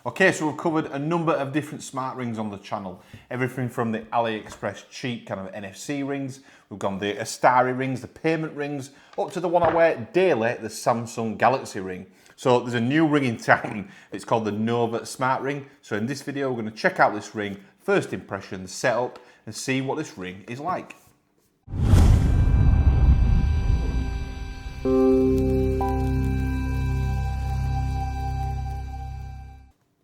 Okay, so we've covered a number of different smart rings on the channel. Everything from the AliExpress cheap kind of NFC rings, we've gone the Astari rings, the payment rings, up to the one I wear daily, the Samsung Galaxy ring. So there's a new ring in town, it's called the Nova Smart Ring. So in this video, we're going to check out this ring, first impressions, setup, and see what this ring is like.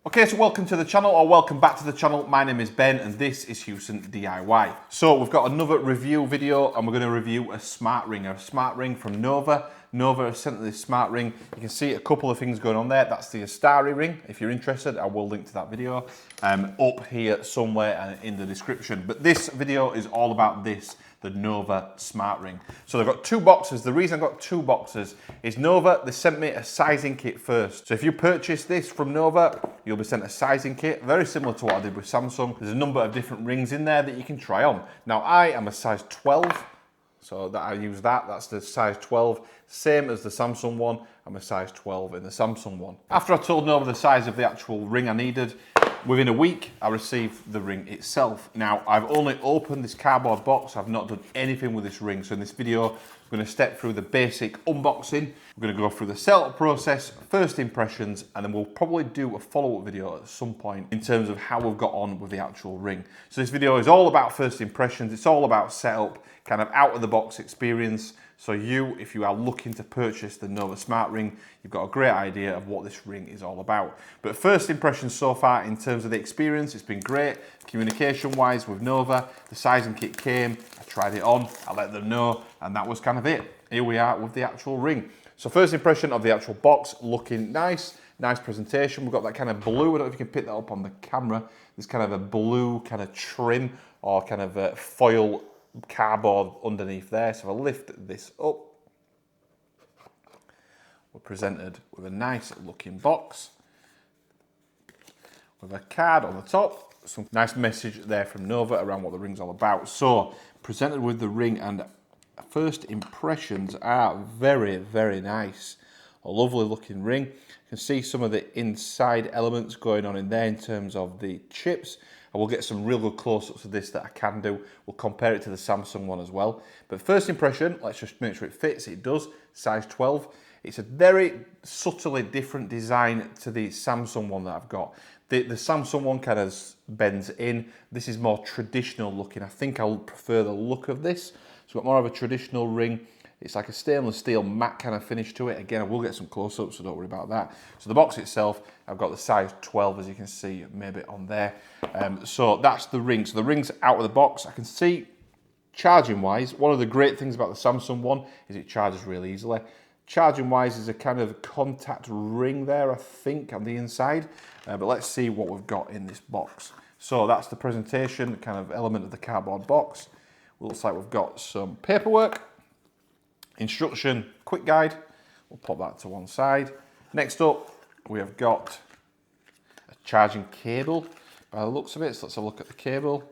Okay, so welcome to the channel, or welcome back to the channel. My name is Ben and this is Houston DIY. So we've got another review video and we're going to review a smart ring from Nova. Nova has sent this smart ring. You can see a couple of things going on there. That's the Astari ring. If you're interested, I will link to that video up here somewhere in the description. But this video is all about this, the Nova Smart Ring. So they've got two boxes. The reason I've got two boxes is Nova, they sent me a sizing kit first. So if you purchase this from Nova, you'll be sent a sizing kit, very similar to what I did with Samsung. There's a number of different rings in there that you can try on. Now I am a size 12, so that I use that. That's the size 12, same as the Samsung one. I'm a size 12 in the Samsung one. After I told Nova the size of the actual ring I needed, within a week, I received the ring itself. Now, I've only opened this cardboard box. I've not done anything with this ring. So in this video, we're going to step through the basic unboxing. We're going to go through the setup process, first impressions, and then we'll probably do a follow-up video at some point in terms of how we've got on with the actual ring. So this video is all about first impressions. It's all about setup, kind of out-of-the-box experience. So if you are looking to purchase the Nova Smart Ring, you've got a great idea of what this ring is all about. But first impressions so far in terms of the experience, it's been great. Communication-wise with Nova, the sizing kit came, I tried it on, I let them know, and that was kind of it. Here we are with the actual ring. So first impression of the actual box, looking nice presentation. We've got that kind of blue, I don't know if you can pick that up on the camera. There's kind of a blue kind of trim or kind of a foil cardboard underneath there. So if I lift this up, we're presented with a nice looking box with a card on the top, some nice message there from Nova around what the ring's all about. So presented with the ring, and first impressions are very nice. A lovely looking ring. You can see some of the inside elements going on in there in terms of the chips. I will get some real good close-ups of this that I can do. We'll compare it to the Samsung one as well. But first impression, let's just make sure it fits. It does, size 12. It's a very subtly different design to the Samsung one that I've got. The Samsung one kind of bends in. This is more traditional looking. I think I'll prefer the look of this. So we've got more of a traditional ring. It's like a stainless steel matte kind of finish to it. Again, I will get some close-ups, so don't worry about that. So the box itself, I've got the size 12, as you can see, maybe on there. So that's the ring. So the ring's out of the box. I can see, charging-wise, one of the great things about the Samsung one is it charges really easily. Charging-wise, there's a kind of contact ring there, I think, on the inside. But let's see what we've got in this box. So that's the presentation, kind of element of the cardboard box. Looks like we've got some paperwork. Instruction, quick guide, we'll pop that to one side. Next up, we have got a charging cable by the looks of it, so let's have a look at the cable.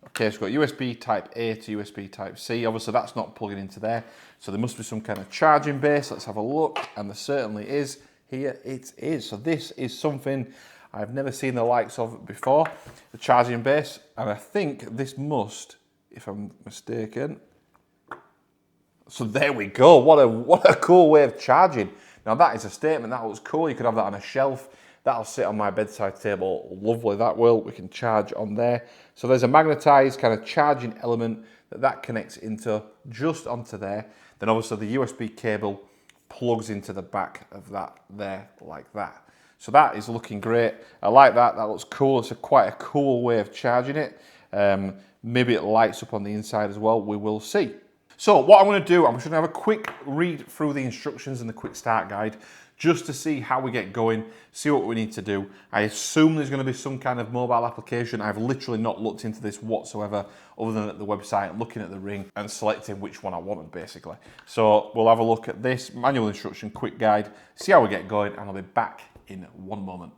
Okay, so we've got USB type A to USB type C, obviously that's not plugging into there, so there must be some kind of charging base. Let's have a look, and there certainly is. Here it is. So this is something I've never seen the likes of before, the charging base, and I think this must, if I'm mistaken, so there we go. What a cool way of charging. Now that is a statement. That looks cool. You could have that on a shelf. That'll sit on my bedside table. Lovely, that will. We can charge on there. So there's a magnetized kind of charging element that connects into just onto there. Then obviously the USB cable plugs into the back of that there like that. So that is looking great. I like that. That looks cool. It's quite a cool way of charging it. Maybe it lights up on the inside as well. We will see. So what I'm going to do, I'm just going to have a quick read through the instructions and the quick start guide just to see how we get going, see what we need to do. I assume there's going to be some kind of mobile application. I've literally not looked into this whatsoever other than at the website, looking at the ring and selecting which one I wanted basically. So we'll have a look at this manual instruction, quick guide, see how we get going, and I'll be back in one moment.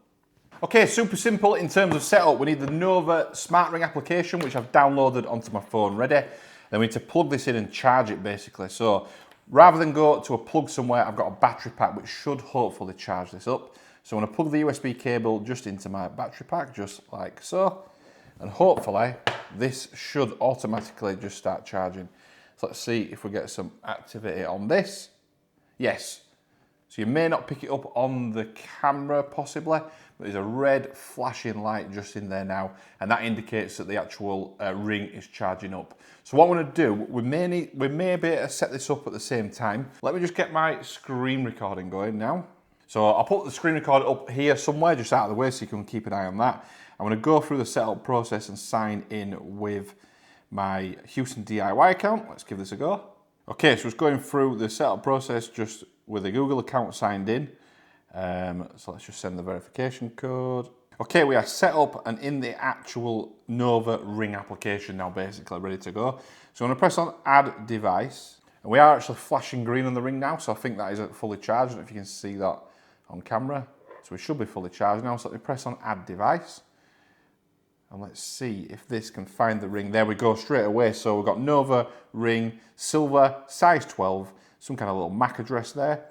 Okay, super simple in terms of setup. We need the Nova Smart Ring application, which I've downloaded onto my phone ready. Then we need to plug this in and charge it basically. So rather than go to a plug somewhere, I've got a battery pack which should hopefully charge this up. So I'm going to plug the USB cable just into my battery pack, just like so. And hopefully this should automatically just start charging. So let's see if we get some activity on this. Yes. So you may not pick it up on the camera possibly, but there's a red flashing light just in there now, and that indicates that the actual ring is charging up. So what I'm going to do, we may be able to set this up at the same time. Let me just get my screen recording going now. So I'll put the screen recorder up here somewhere, just out of the way, so you can keep an eye on that. I'm going to go through the setup process and sign in with my Houston DIY account. Let's give this a go. Okay, so it's going through the setup process just with a Google account signed in. So let's just send the verification code. Okay, we are set up and in the actual Nova ring application now, basically ready to go. So I'm going to press on add device. And we are actually flashing green on the ring now, so I think that is fully charged. I don't know if you can see that on camera. So we should be fully charged now. So let me press on add device. And let's see if this can find the ring. There we go, straight away. So we've got Nova ring, silver, size 12, some kind of little MAC address there.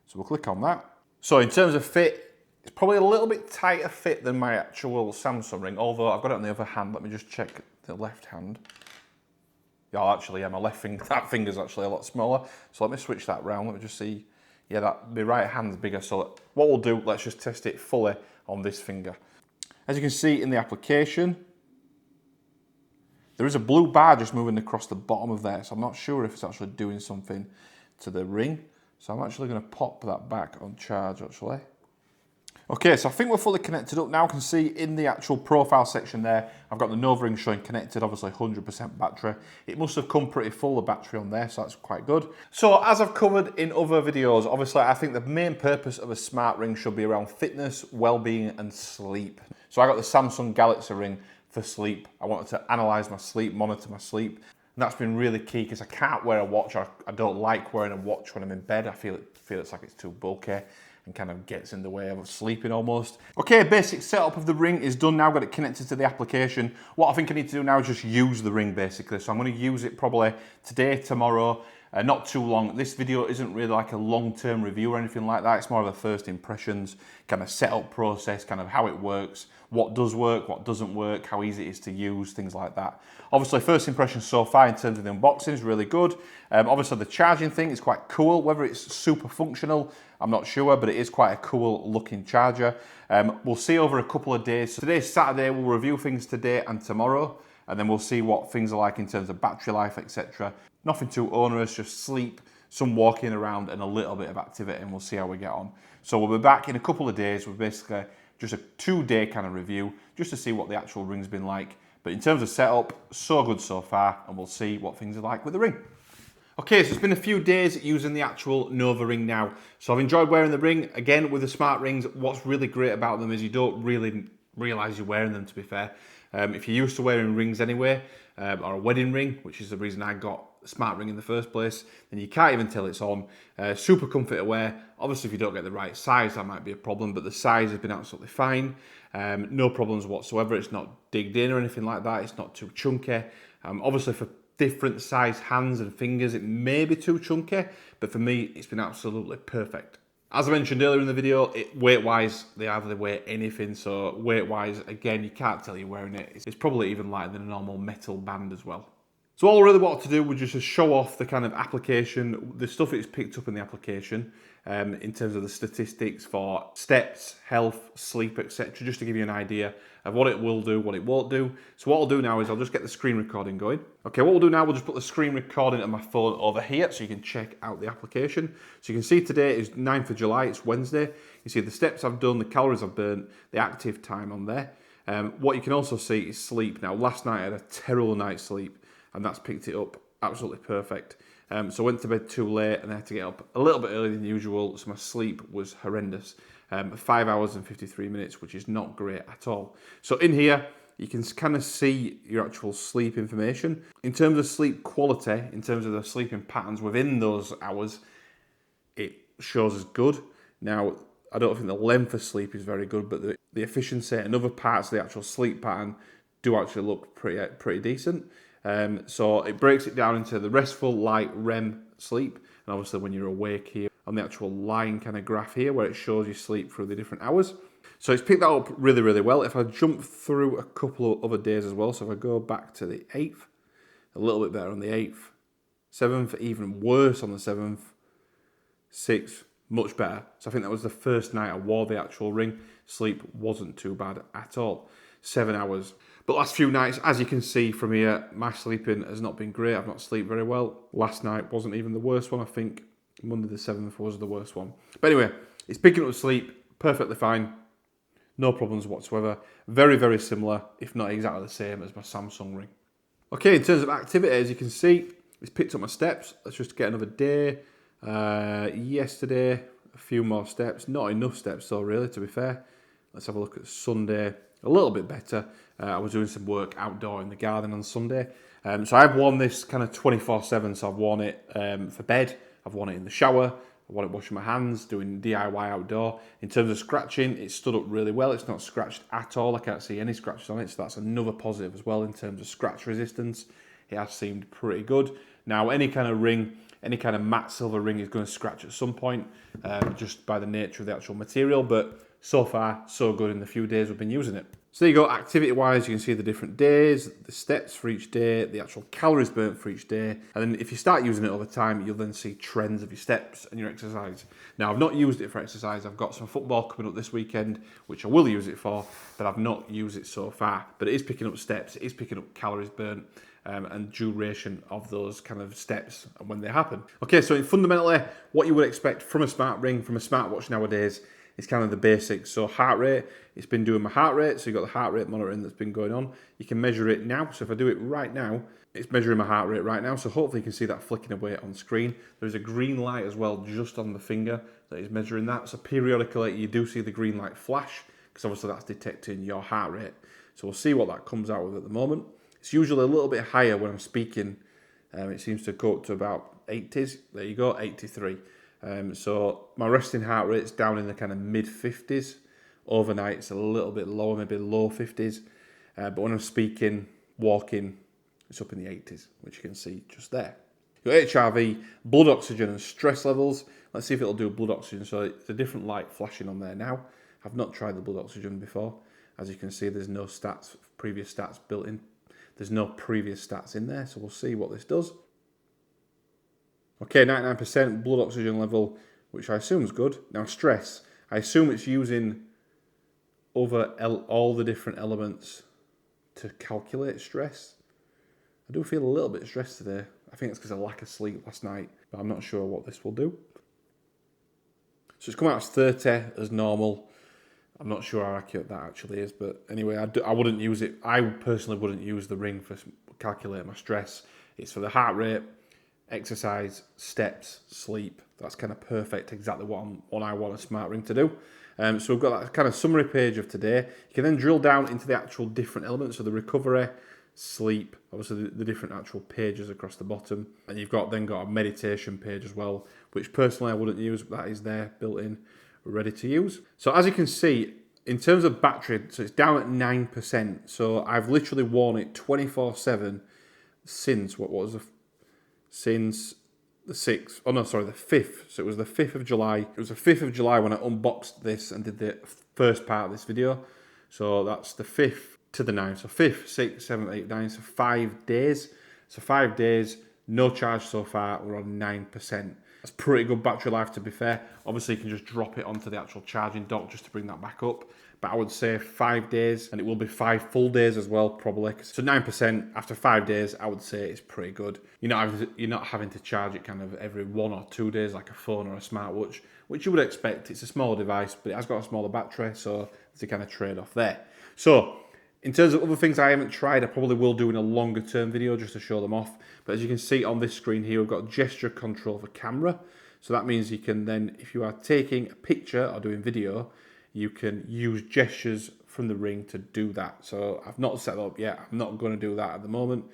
So we'll click on that. So in terms of fit, it's probably a little bit tighter fit than my actual Samsung ring, although I've got it on the other hand. Let me just check the left hand. Yeah, actually, yeah, my left finger, that finger's actually a lot smaller. So let me switch that round. Let me just see. Yeah, my right hand's bigger. So what we'll do, let's just test it fully on this finger. As you can see in the application, there is a blue bar just moving across the bottom of there. So I'm not sure if it's actually doing something to the ring. So I'm actually going to pop that back on charge actually. Okay, so I think we're fully connected up now. I can see in the actual profile section there, I've got the Nova ring showing connected, obviously 100% battery. It must have come pretty full of battery on there, so that's quite good. So as I've covered in other videos, obviously I think the main purpose of a smart ring should be around fitness, well-being and sleep. So I got the Samsung Galaxy ring for sleep. I wanted to analyze my sleep, monitor my sleep. And that's been really key because I can't wear a watch. I don't like wearing a watch when I'm in bed. I feel it's like it's too bulky and kind of gets in the way of sleeping almost. Okay, basic setup of the ring is done now. Got it connected to the application. What I think I need to do now is just use the ring basically. So I'm going to use it probably today, tomorrow, not too long. This video isn't really like a long-term review or anything like that. It's more of a first impressions kind of setup process, kind of how it works, what does work, what doesn't work, how easy it is to use, things like that. Obviously, first impressions so far in terms of the unboxing is really good. Obviously, the charging thing is quite cool. Whether it's super functional, I'm not sure, but it is quite a cool looking charger. We'll see over a couple of days. So today's Saturday, we'll review things today and tomorrow, and then we'll see what things are like in terms of battery life, etc. Nothing too onerous, just sleep, some walking around and a little bit of activity, and we'll see how we get on. So we'll be back in a couple of days with basically just a 2-day kind of review, just to see what the actual ring's been like. But in terms of setup, so good so far, and we'll see what things are like with the ring. Okay, so it's been a few days using the actual Nova ring now. So I've enjoyed wearing the ring. Again, with the smart rings, what's really great about them is you don't really realise you're wearing them, to be fair. If you're used to wearing rings anyway, or a wedding ring, which is the reason I got a smart ring in the first place, then you can't even tell it's on. Super comfy to wear. Obviously, if you don't get the right size, that might be a problem, but the size has been absolutely fine. No problems whatsoever. It's not digged in or anything like that. It's not too chunky. Obviously, for different size hands and fingers, it may be too chunky, but for me, it's been absolutely perfect. As I mentioned earlier in the video, weight-wise, they hardly weigh anything, so weight-wise, again, you can't tell you're wearing it. It's probably even lighter than a normal metal band as well. So all I really wanted to do was just to show off the kind of application, the stuff it's picked up in the application, in terms of the statistics for steps, health, sleep, etc., just to give you an idea of what it will do, what it won't do. So what I'll do now is I'll just get the screen recording going. Okay, what we'll do now, we'll just put the screen recording on my phone over here so you can check out the application. So you can see today is 9th of July, it's Wednesday. You see the steps I've done, the calories I've burnt, the active time on there. What you can also see is sleep. Now, last night I had a terrible night's sleep, and that's picked it up absolutely perfect. So I went to bed too late and I had to get up a little bit earlier than usual, so my sleep was horrendous. 5 hours and 53 minutes, which is not great at all. So in here, you can kind of see your actual sleep information. In terms of sleep quality, in terms of the sleeping patterns within those hours, it shows as good. Now, I don't think the length of sleep is very good, but the efficiency and other parts of the actual sleep pattern do actually look pretty decent. So it breaks it down into the restful, light, REM sleep, and obviously when you're awake here, on the actual line kind of graph here where it shows you sleep through the different hours. So it's picked that up really, really well. If I jump through a couple of other days as well, so if I go back to the 8th, a little bit better on the 8th, 7th, even worse on the 7th, 6th, much better. So I think that was the first night I wore the actual ring. Sleep wasn't too bad at all. 7 hours. But last few nights, as you can see from here, my sleeping has not been great. I've not slept very well. Last night wasn't even the worst one. I think Monday the 7th was the worst one. But anyway, it's picking up sleep perfectly fine. No problems whatsoever. Very, very similar, if not exactly the same as my Samsung ring. Okay, in terms of activity, as you can see, it's picked up my steps. Let's just get another day. Yesterday, a few more steps. Not enough steps though, really, to be fair. Let's have a look at Sunday. A little bit better. I was doing some work outdoor in the garden on Sunday. So I've worn this kind of 24/7. So I've worn it for bed. I've worn it in the shower. I want it washing my hands, doing DIY outdoor. In terms of scratching, it stood up really well. It's not scratched at all. I can't see any scratches on it, so that's another positive as well in terms of scratch resistance. It has seemed pretty good. Now, any kind of ring, any kind of matte silver ring is going to scratch at some point, just by the nature of the actual material, but so far, so good in the few days we've been using it. So there you go, activity-wise, you can see the different days, the steps for each day, the actual calories burnt for each day. And then if you start using it over time, you'll then see trends of your steps and your exercise. Now, I've not used it for exercise. I've got some football coming up this weekend, which I will use it for, but I've not used it so far. But it is picking up steps, it is picking up calories burnt, and duration of those kind of steps and when they happen. Okay, so fundamentally, what you would expect from a smart ring, from a smartwatch nowadays, is kind of the basics. So heart rate, it's been doing my heart rate. So you've got the heart rate monitoring that's been going on. You can measure it now. So if I do it right now, it's measuring my heart rate right now. So hopefully you can see that flicking away on screen. There's a green light as well just on the finger that is measuring that. So periodically you do see the green light flash because obviously that's detecting your heart rate. So we'll see what that comes out with at the moment. It's usually a little bit higher when I'm speaking. It seems to go up to about 80s. There you go, 83. So my resting heart rate's down in the kind of mid 50s. Overnight it's a little bit lower, maybe low 50s. But when I'm speaking, walking, it's up in the 80s, which you can see just there. Your HRV, blood oxygen and stress levels. Let's see if it'll do blood oxygen. So it's a different light flashing on there now. I've not tried the blood oxygen before. As you can see, there's no stats, previous stats built in. There's no previous stats in there, so we'll see what this does. Okay, 99% blood oxygen level, which I assume is good. Now stress, I assume it's using over all the different elements to calculate stress. I do feel a little bit stressed today. I think it's because of lack of sleep last night, but I'm not sure what this will do. So it's come out as 30 as normal. I'm not sure how accurate that actually is, but anyway, I wouldn't use it. I personally wouldn't use the ring for calculating my stress. It's for the heart rate, exercise, steps, sleep. That's kind of perfect, exactly what I want a smart ring to do. So we've got that kind of summary page of today. You can then drill down into the actual different elements, so the recovery, sleep, obviously the different actual pages across the bottom. And you've then got a meditation page as well, which personally I wouldn't use, but that is there, built in, ready to use. So as you can see, in terms of battery, so it's down at 9%. So I've literally worn it 24/7 since, since the 6th, oh no, sorry, the 5th. So it was the 5th of July. It was the 5th of July when I unboxed this and did the first part of this video. So that's the 5th to the 9th. So 5th, 6th, 7th, 8th, 9th, so 5 days. So 5 days, no charge so far, we're on 9%. That's pretty good battery life, to be fair. Obviously, you can just drop it onto the actual charging dock just to bring that back up. But I would say 5 days, and it will be 5 full days as well, probably. So 9% after 5 days, I would say it's pretty good. You're not having to charge it kind of every 1 or 2 days like a phone or a smartwatch, which you would expect. It's a smaller device, but it has got a smaller battery, so there's a kind of trade-off there. So in terms of other things I haven't tried, I probably will do in a longer term video just to show them off. But as you can see on this screen here, we've got gesture control for camera. So that means you can then, if you are taking a picture or doing video, you can use gestures from the ring to do that. So I've not set it up yet. I'm not going to do that at the moment.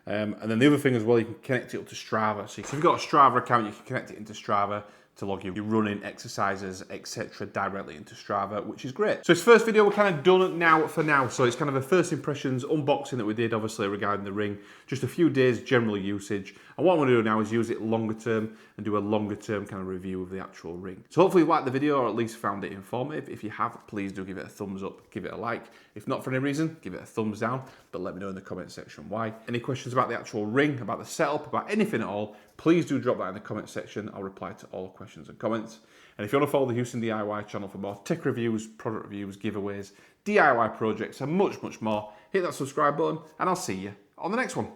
And then the other thing as well, you can connect it up to Strava. So if you've got a Strava account, you can connect it into Strava. to log your running, exercises, etc. directly into Strava, which is great. So it's first video we're kind of done now for now. So it's kind of a first impressions unboxing that we did, obviously, regarding the ring. Just a few days general usage. And what I'm going to do now is use it longer term and do a longer term kind of review of the actual ring. So hopefully you liked the video or at least found it informative. If you have, please do give it a thumbs up, give it a like. If not for any reason, give it a thumbs down, but let me know in the comment section why. Any questions about the actual ring, about the setup, about anything at all, please do drop that in the comment section. I'll reply to all questions and comments. And if you want to follow the Houston DIY channel for more tech reviews, product reviews, giveaways, DIY projects, and much, much more, hit that subscribe button, and I'll see you on the next one.